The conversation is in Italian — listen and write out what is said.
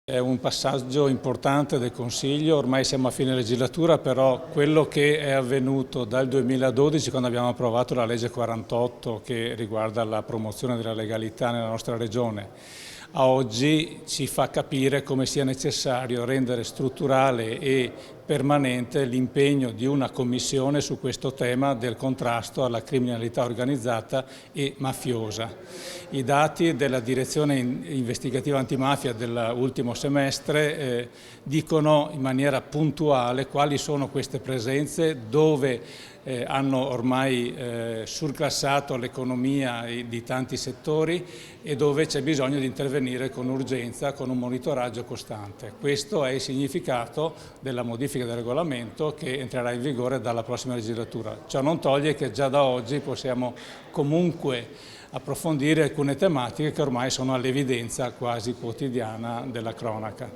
È un passaggio importante del Consiglio, ormai siamo a fine legislatura, però quello che è avvenuto dal 2012, quando abbiamo approvato la legge 48 che riguarda la promozione della legalità nella nostra regione, a oggi ci fa capire come sia necessario rendere strutturale e permanente l'impegno di una commissione su questo tema del contrasto alla criminalità organizzata e mafiosa. I dati della direzione investigativa antimafia dell'ultimo semestre dicono in maniera puntuale quali sono queste presenze, dove hanno ormai surclassato l'economia di tanti settori e dove c'è bisogno di intervenire con urgenza, con un monitoraggio costante. Questo è il significato della modifica del regolamento che entrerà in vigore dalla prossima legislatura. Ciò non toglie che già da oggi possiamo comunque approfondire alcune tematiche che ormai sono all'evidenza quasi quotidiana della cronaca.